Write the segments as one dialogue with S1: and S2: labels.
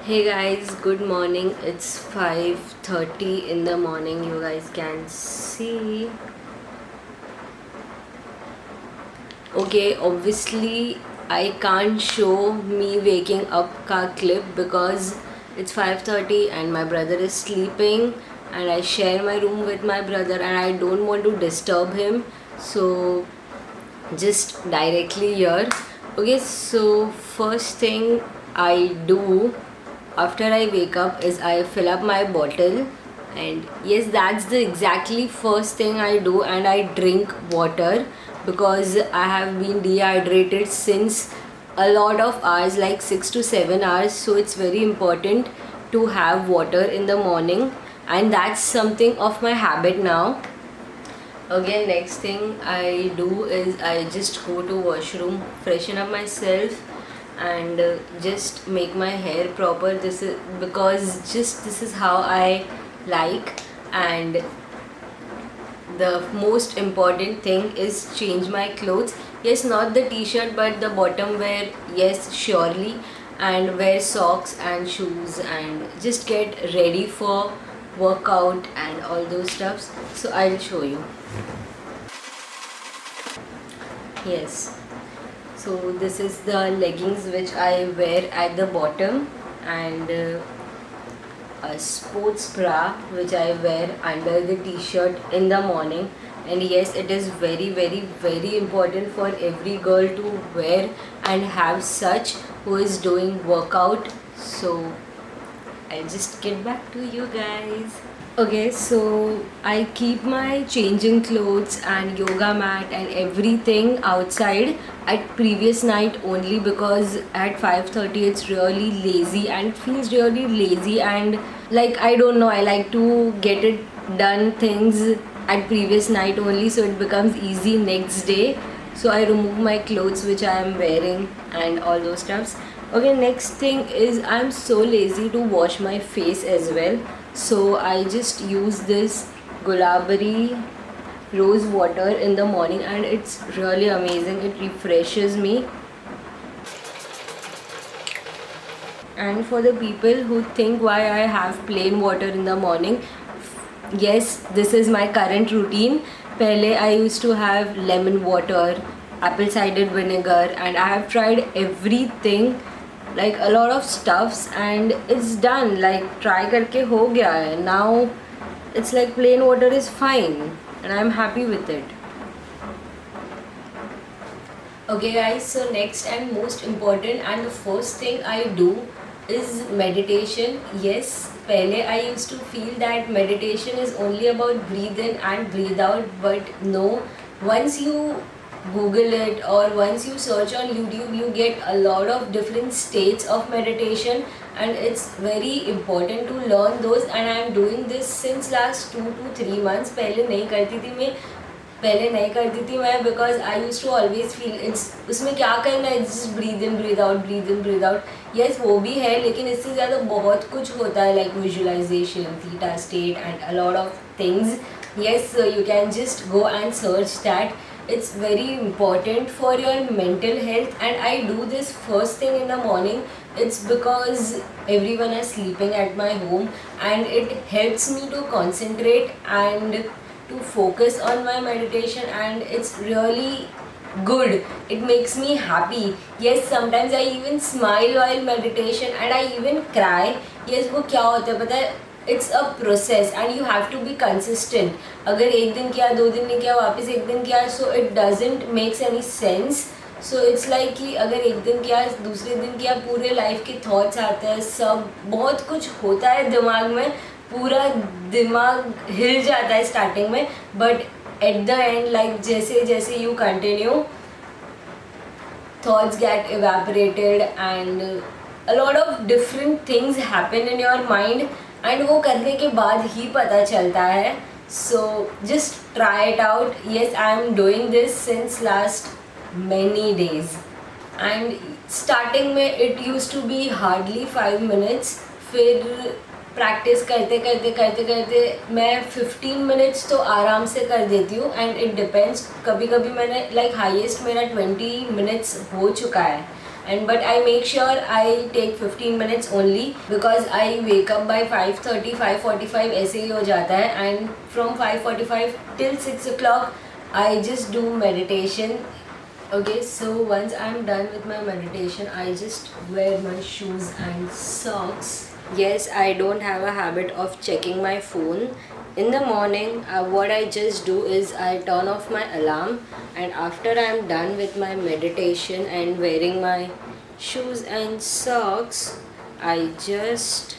S1: Hey guys, good morning. It's 5:30 in the morning. You guys can see. Okay, obviously I can't show me waking up ka clip because it's 5:30 and my brother is sleeping and I share my room with my brother and I don't want to disturb him. So just directly here. Okay, so first thing I do after I wake up is I fill up my bottle, and yes, that's the exactly first thing I do, and I drink water because I have been dehydrated since a lot of hours, like 6 to 7 hours. So it's very important to have water in the morning, and that's something of my habit now. Again, next thing I do is I just go to washroom, freshen up myself, and just make my hair proper. This is because just this is how I like. And the most important thing is change my clothes. Yes, not the t-shirt but the bottom wear, yes, surely, and wear socks and shoes and just get ready for workout and all those stuffs. So I'll show you. Yes, so this is the leggings which I wear at the bottom, and a sports bra which I wear under the t-shirt in the morning. And yes, it is very very important for every girl to wear and have such who is doing workout. So I'll just get back to you guys. Okay, so I keep my changing clothes and yoga mat and everything outside at previous night only because at 5:30 it's really lazy and it feels really lazy, and like I don't know, I like to get it done things at previous night only so it becomes easy next day. So I remove my clothes which I am wearing and all those stuffs. Okay, next thing is I'm so lazy to wash my face as well, so I just use this Gulabari rose water in the morning and it's really amazing. It refreshes me. And for the people who think why I have plain water in the morning, yes, this is my current routine. Pehle I used to have lemon water, apple cider vinegar, and I have tried everything, like a lot of stuffs, and it's done. Like try karke ho gaya hai. Now it's like plain water is fine and I'm happy with it. Okay guys, so next and most important and the first thing I do is meditation. Yes, pehle I used to feel that meditation is only about breathe in and breathe out, but no, once you google it or once you search on YouTube you get a lot of different states of meditation, and it's very important to learn those, and I am doing this since last 2 to 3 months. पहले नहीं करती थी मैं because I used to always feel it's उसमें क्या करना है, just breathe in breathe out breathe in breathe out. Yes वो भी है, लेकिन इससे ज़्यादा बहुत कुछ होता है like visualisation, theta state and a lot of things. Yes, you can just go and search that. It's very important for your mental health, and I do this first thing in the morning. It's because everyone is sleeping at my home and it helps me to concentrate and to focus on my meditation, and it's really good. It makes me happy. Yes, sometimes I even smile while meditation and I even cry. Yes, वो क्या होता है पता है, it's a process and you have to be consistent. अगर एक दिन किया, 2 दिन नहीं किया, वापस एक दिन किया, so it doesn't makes any sense. So it's like कि अगर एक दिन किया, दूसरे दिन किया, पूरे लाइफ के थॉट्स आते हैं, सब बहुत कुछ होता है दिमाग में, पूरा दिमाग हिल जाता है स्टार्टिंग में, but at the end like जैसे जैसे you continue thoughts get evaporated and a lot of different things happen in your mind, and वो करने के बाद ही पता चलता है. So just try it out. Yes, I am doing this since last many days, and starting में it used to be hardly 5 minutes. फिर practice करते करते करते करते मैं 15 मिनट्स तो आराम से कर देती हूँ, एंड इट डिपेंड्स. कभी कभी मैंने लाइक हाईएस्ट मेरा 20 मिनट्स हो चुका है. and but I make sure I take 15 minutes only because I wake up by 5:30 5:45 ऐसे ही हो जाता है, and from 5:45 till 6 o'clock I just do meditation. Okay, so once I'm done with my meditation, I just wear my shoes and socks. Yes, I don't have a habit of checking my phone in the morning. What I just do is I turn off my alarm, and after I'm done with my meditation and wearing my shoes and socks, I just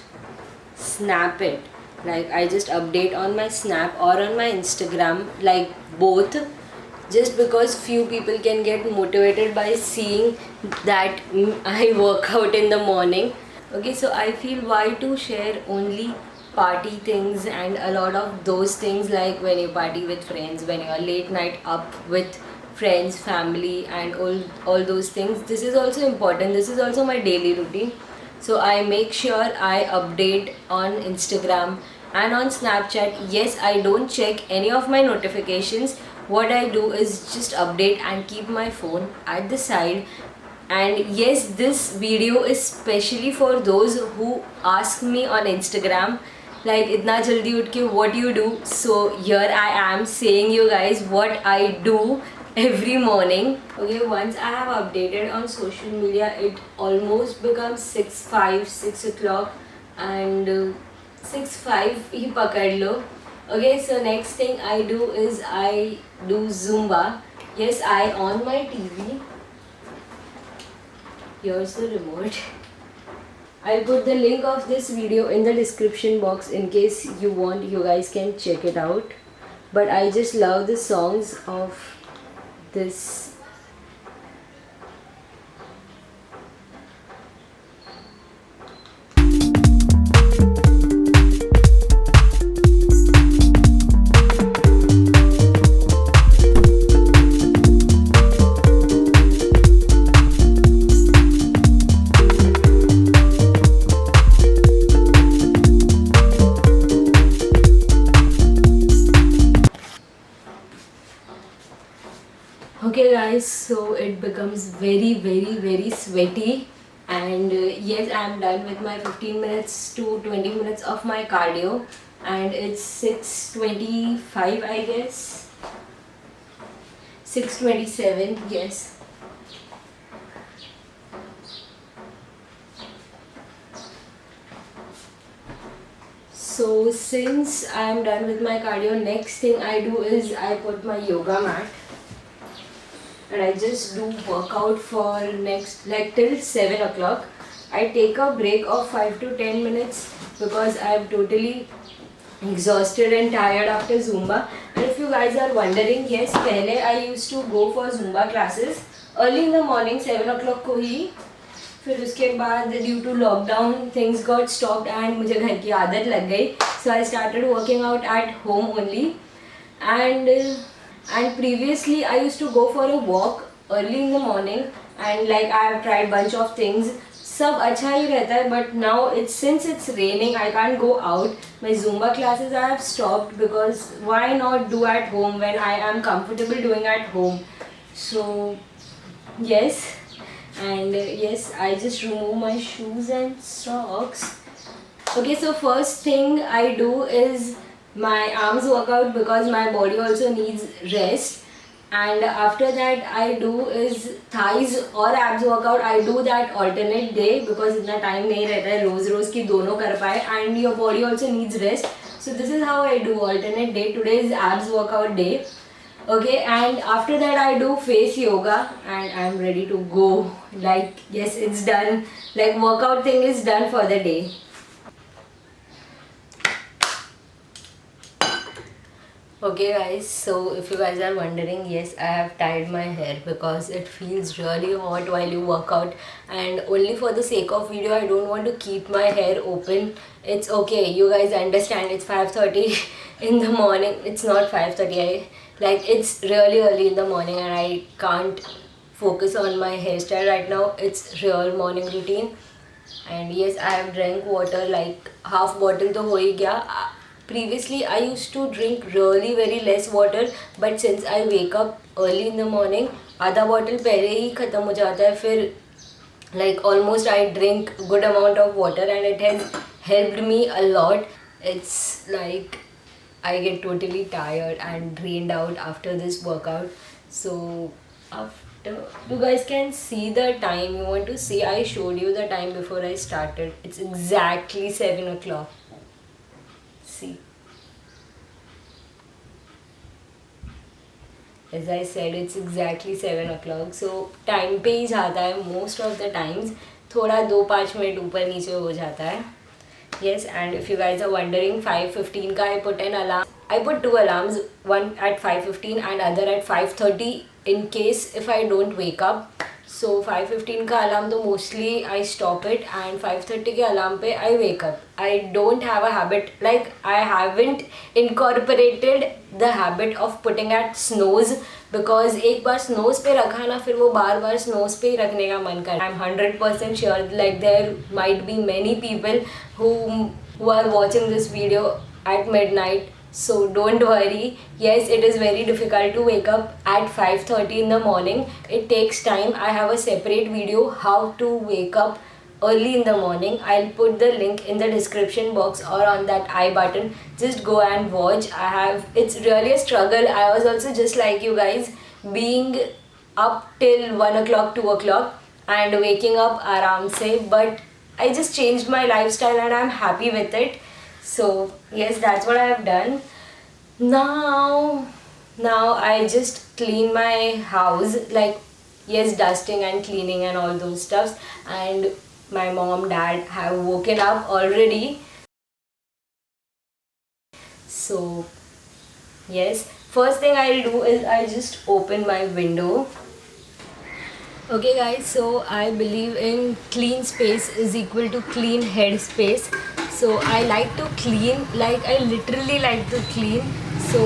S1: snap it. Like I just update on my Snap or on my Instagram, like both, just because few people can get motivated by seeing that I work out in the morning. Okay, so I feel why to share only party things and a lot of those things, like when you party with friends, when you are late night up with friends, family, and all those things. This is also important. This is also my daily routine. So I make sure I update on Instagram and on Snapchat. Yes, I don't check any of my notifications. What I do is just update and keep my phone at the side. And yes, this video is specially for those who ask me on Instagram, like itna jaldi utke what do you do. So here I am saying you guys what I do every morning. Okay, once I have updated on social media, it almost becomes 6:05 6 o'clock, and 6:05 hi pakad lo. Okay, so next thing I do is I do Zumba. Yes, I on my TV. Here's the remote. I'll put the link of this video in the description box in case you want, you guys can check it out. But I just love the songs of this. Okay guys, so it becomes very sweaty, and yes, I am done with my 15 minutes to 20 minutes of my cardio, and it's 6:25 I guess, 6:27, yes. So since I am done with my cardio, next thing I do is I put my yoga mat and I just do workout for next, like till 7 o'clock. I take a break of 5 to 10 minutes because I am totally exhausted and tired after Zumba. And if you guys are wondering, yes, pehle I used to go for Zumba classes early in the morning 7 o'clock को ही. फिर उसके बाद due to lockdown things got stopped and मुझे घर की आदत लग गई. So I started working out at home only. And previously I used to go for a walk early in the morning, and like I have tried bunch of things. सब अच्छा ही रहता है, but now since it's raining I can't go out. My Zumba classes I have stopped because why not do at home when I am comfortable doing at home. So yes, and yes, I just remove my shoes and socks. Okay, so first thing I do is my arms workout because my body also needs rest, and after that I do is thighs or abs workout. I do that alternate day because इतना time नहीं रहता है रोज की दोनों कर पाए, and your body also needs rest. So this is how I do alternate day. Today is abs workout day. Okay, and after that I do face yoga and I'm ready to go. Like yes, it's done. Like workout thing is done for the day. Okay guys, so if you guys are wondering, yes, I have tied my hair because it feels really hot while you work out, and only for the sake of video I don't want to keep my hair open. It's okay, you guys understand, it's 5:30 in the morning. It's not 5:30, like it's really early in the morning and I can't focus on my hairstyle right now. It's real morning routine. And yes, I have drank water, like half bottle तो हो ही गया. Previously I used to drink really very less water, but since I wake up early in the morning, आधा bottle पहले ही ख़त्म हो जाता है. फिर like almost I drink good amount of water, and it has helped me a lot. It's like I get totally tired and drained out after this workout. So after, you guys can see the time. You want to see, I showed you the time before I started. It's exactly 7 o'clock. See, as I said, it's exactly 7 o'clock. So time पे ही जाता है most of the times. थोड़ा 2-5 minute ऊपर नीचे हो जाता है. Yes, and if you guys are wondering, 5:15 का I put an alarm. I put two alarms, one at 5:15 and other at 5:30 in case if I don't wake up. So 5:15 का alarm तो mostly I stop it, and 5:30 के alarm पे I wake up. I don't have a habit, like I haven't incorporated the habit of putting at snooze, because एक बार snooze पे रखा ना, फिर वो बार बार snooze पे ही रखने का मन करता है. I'm 100% sure like there might be many people who are watching this video at midnight. So don't worry. Yes, it is very difficult to wake up at 5:30 in the morning. It takes time. I have a separate video how to wake up early in the morning. I'll put the link in the description box or on that I button. Just go and watch. It's really a struggle. I was also just like you guys, being up till 1 o'clock, 2 o'clock and waking up aram se, but I just changed my lifestyle and I'm happy with it. So yes, that's what I have done. Now I just clean my house, like yes, dusting and cleaning and all those stuffs, and my mom, dad have woken up already. So yes, first thing I'll do is I just open my window. Okay guys, so I believe in clean space is equal to clean head space. So I like to clean, like I literally like to clean. So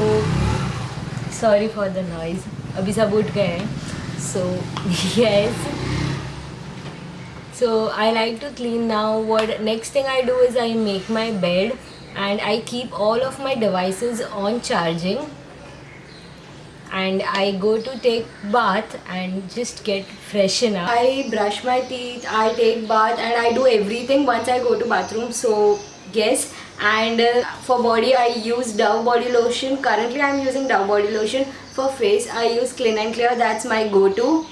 S1: sorry for the noise, abhi sab उठ गए हैं. So yes, so I like to clean. Now what next thing I do is I make my bed and I keep all of my devices on charging, and I go to take bath and just get freshen up. I brush my teeth, I take bath, and I do everything once I go to bathroom. So yes, and for body I use Dove body lotion. Currently I am using Dove body lotion. For face I use Clean and Clear, that's my go-to.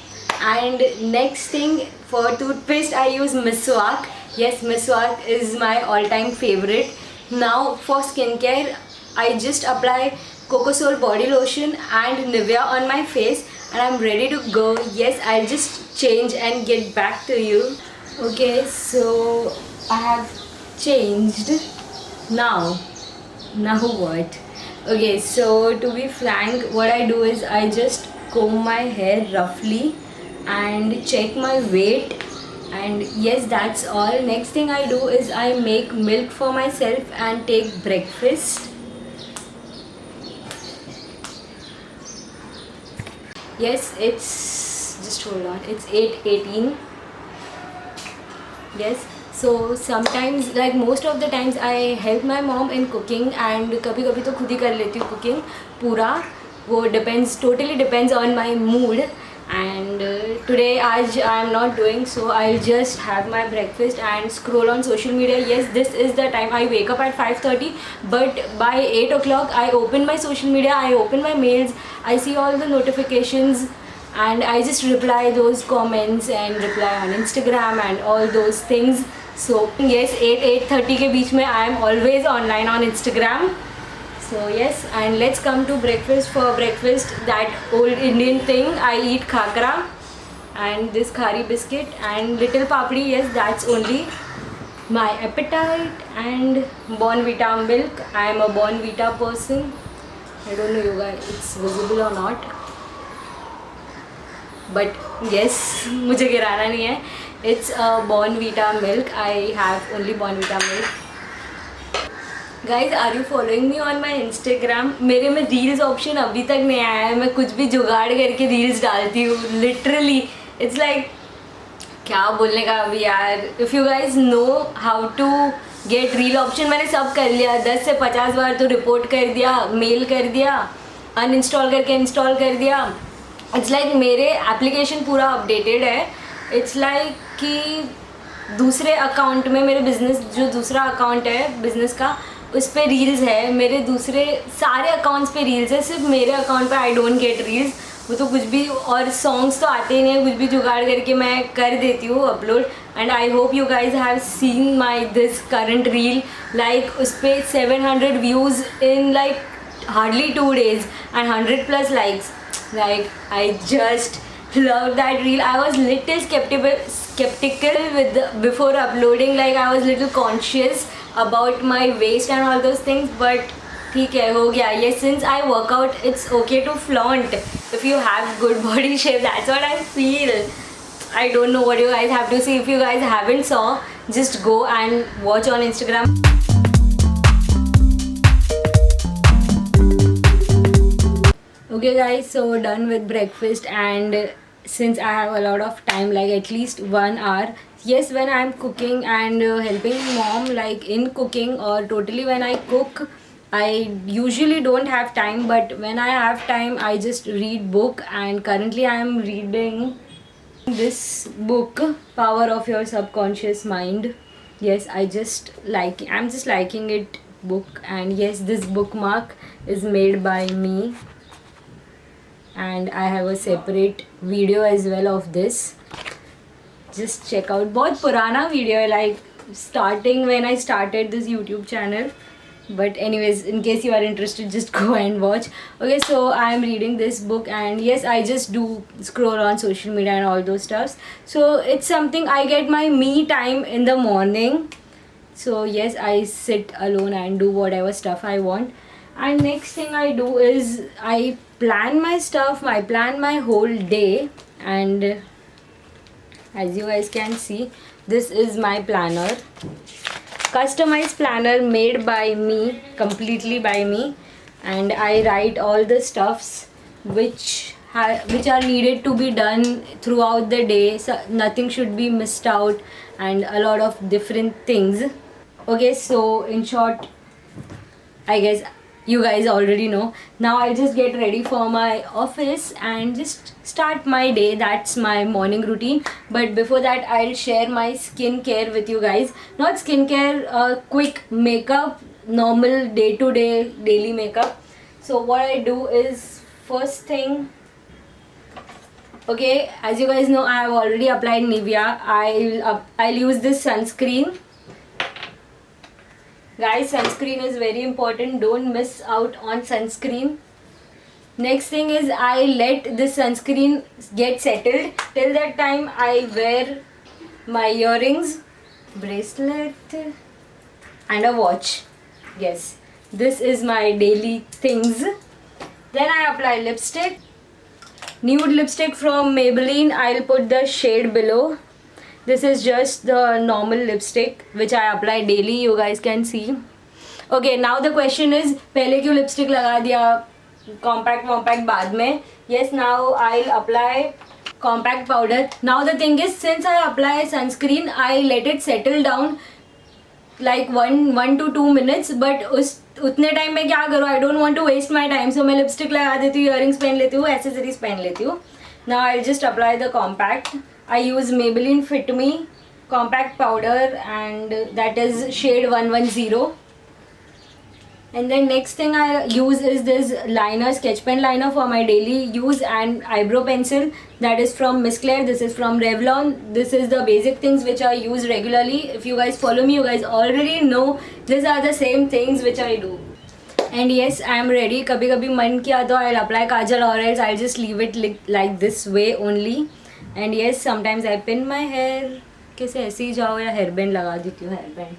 S1: And next thing, for toothpaste I use Meswak. Yes, Meswak is my all-time favorite. Now for skincare, I just apply Cocosol body lotion and Nivea on my face, and I'm ready to go. Yes, I'll just change and get back to you. Okay, so I have changed. Now what? Okay, so to be frank, what I do is I just comb my hair roughly and check my weight, and yes, that's all. Next thing I do is I make milk for myself and take breakfast. Yes, it's just hold on, it's 8:18. Yes, so sometimes, like most of the times, I help my mom in cooking, and कभी कभी तो खुद ही कर लेती हूँ cooking पूरा. वो depends, totally depends on my mood. And today आज I am not doing, so I'll just have my breakfast and scroll on social media. Yes, this is the time. I wake up at 5:30, but by 8 o'clock I open my social media, I open my mails, I see all the notifications, and I just reply those comments and reply on Instagram and all those things. So yes, 8:30 के बीच में I am always online on Instagram. So yes, and let's come to breakfast. For breakfast, that old Indian thing, I eat khakra and this khari biscuit and little papdi. Yes, that's only my appetite. And Bonvita milk. I am a Bonvita person. I don't know you guys, it's visible or not, but yes, मुझे गिराना नहीं है. It's a Bonvita milk. I have only Bonvita milk. Guys, are you following me on my Instagram? मेरे में reels option अभी तक नहीं आया है. मैं कुछ भी जुगाड़ करके रील्स डालती हूँ. लिटरली इट्स लाइक क्या बोलने का अभी यार. If you guys know how to get reel option, मैंने सब कर लिया. 10 से 50 बार तो रिपोर्ट कर दिया, मेल कर दिया, अनइंस्टॉल करके इंस्टॉल कर दिया. इट्स लाइक मेरे एप्लीकेशन पूरा अपडेटेड है. इट्स लाइक कि दूसरे अकाउंट में मेरे बिजनेस जो दूसरा अकाउंट है बिजनेस का उस पर रील्स है, मेरे दूसरे सारे अकाउंट्स पे रील्स है, सिर्फ मेरे अकाउंट पे आई डोंट गेट रील्स। वो तो कुछ भी, और सॉन्ग्स तो आते ही नहीं है, कुछ भी जुगाड़ करके मैं कर देती हूँ upload. And I hope you guys have seen my this current reel, like उस पर 700 views in like hardly 2 days and 100+ likes. Like, I just love that reel. I was little skeptical with before uploading. Like, I was little conscious about my waist and all those things. But ठीक है, हो गया. Yes, since I work out, it's okay to flaunt. If you have good body shape, that's what I feel. I don't know what you guys have to see. If you guys haven't saw, just go and watch on Instagram. Okay guys, so done with breakfast, and since I have a lot of time, like at least 1 hour, yes, when I'm cooking and helping mom like in cooking, or totally when I cook, I usually don't have time, but when I have time I just read book, and currently I am reading this book, Power of Your Subconscious Mind. Yes, I'm just liking it book, and yes, this bookmark is made by me, and I have a separate video as well of this. Just check out. बहुत पुराना video है, like starting when I started this YouTube channel. But anyways, in case you are interested, just go and watch. Okay, so I am reading this book, and yes, I just do scroll on social media and all those stuffs. So it's something I get my me time in the morning. So yes, I sit alone and do whatever stuff I want. And next thing I do is I plan my stuff, I plan my whole day, and as you guys can see, this is my planner, customized planner made by me, completely by me, and I write all the stuffs which are needed to be done throughout the day, so nothing should be missed out, and a lot of different things. Okay, so in short, I guess you guys already know. Now I'll just get ready for my office and just start my day. That's my morning routine. But before that, I'll share my skincare with you guys. Not skincare, quick makeup, normal day-to-day daily makeup. So what I do is, first thing, okay, as you guys know, I have already applied Nivea. I'll use this sunscreen. Guys, sunscreen is very important. Don't miss out on sunscreen. Next thing is, I let this sunscreen get settled. Till that time, I wear my earrings, bracelet, and a watch. Yes, this is my daily things. Then I apply lipstick. Nude lipstick from Maybelline. I'll put the shade below. This is just the normal lipstick which I apply daily. You guys can see. Okay, now the question is, पहले क्यों lipstick लगा दिया, compact बाद में? Yes, now I'll apply compact powder. Now the thing is, since I apply sunscreen, I let it settle down like 1 to 2 minutes. But उतने time में क्या करूँ? I don't want to waste my time. So मैं lipstick लगा देती हूँ, earrings पहन लेती हूँ, accessories पहन लेती हूँ. Now I'll just apply the compact. I use Maybelline Fit Me compact powder, and that is shade 110. And then next thing I use is this liner, sketch pen liner for my daily use, and eyebrow pencil, that is from Miss Claire. This is from Revlon. This is the basic things which I use regularly. If you guys follow me, you guys already know these are the same things which I do. And yes, I am ready. कभी कभी मन किया तो I'll apply kajal, or else I'll just leave it like this way only. And yes, sometimes I pin my hair. कैसे ऐसे ही जाओ, या hair band लगा देती हूँ, hair band.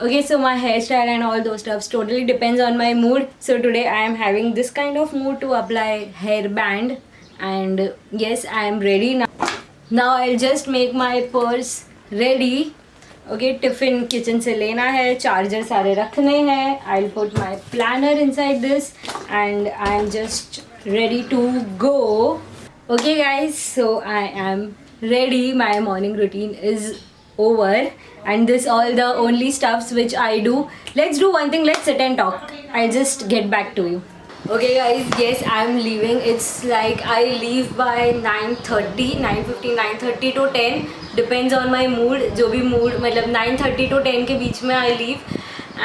S1: Okay, so my hairstyle and all those stuffs totally depends on my mood. So today I am having this kind of mood to apply hair band, and yes, I am ready now. Now I'll just make my purse ready. Okay, tiffin kitchen से लेना है, charger सारे रखने हैं. I'll put my planner inside this, and I'm just ready to go. Okay guys, so I am ready. My morning routine is over, and this all the only stuffs which I do. Let's do one thing, let's sit and talk. I'll just get back to you. Okay guys, yes, I'm leaving. It's like I leave by 9:30, 9:50, 9:30 to 10. Depends on my mood. जो भी mood मतलब 9:30 to 10 के बीच में I leave.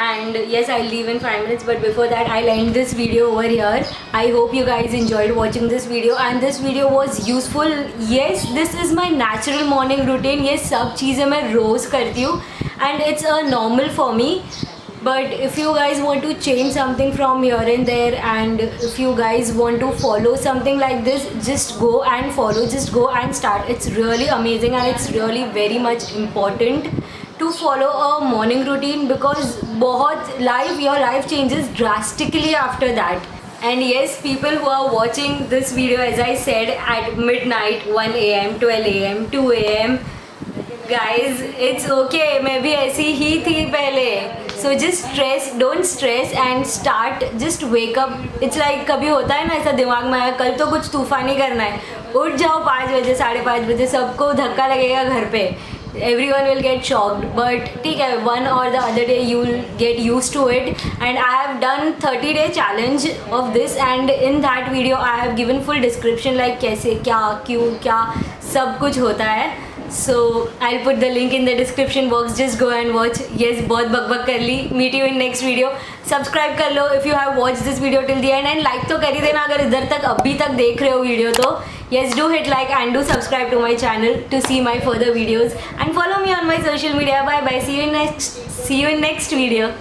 S1: And yes, I'll leave in 5 minutes, but before that I'll end this video over here. I hope you guys enjoyed watching this video and this video was useful. Yes, this is my natural morning routine. Yes, सब चीज़ें मैं रोज़ करती हूँ and it's a normal for me. But if you guys want to change something from here and there, and if you guys want to follow something like this, just go and follow, just go and start. It's really amazing and it's really very much important to follow a morning routine, because your life changes drastically after that. And yes, people who are watching this video, as I said, at midnight, 1 a.m, 12 a.m, 2 a.m, guys, it's okay, मैं भी ऐसी ही थी पहले. So just don't stress and start. Just wake up. It's like कभी होता है ना ऐसा दिमाग में आया कल तो कुछ तूफान ही करना है, उठ जाओ 5 बजे 5:30 बजे, सबको धक्का लगेगा घर पे, everyone will get shocked, but ठीक है, one or the other day you will get used to it. And I have done 30-day challenge of this, and in that video I have given full description like कैसे क्या क्यों क्या सब कुछ होता है. So I'll put the link in the description box. Just go and watch. Yes, बहुत बकबक कर ली. Meet you in next video. Subscribe कर लो if you have watched this video till the end, and like तो कर ही देना अगर इधर तक अभी तक देख रहे हो वीडियो तो. Yes, do hit like and do subscribe to my channel to see my further videos, and follow me on my social media. Bye bye. See you in next video.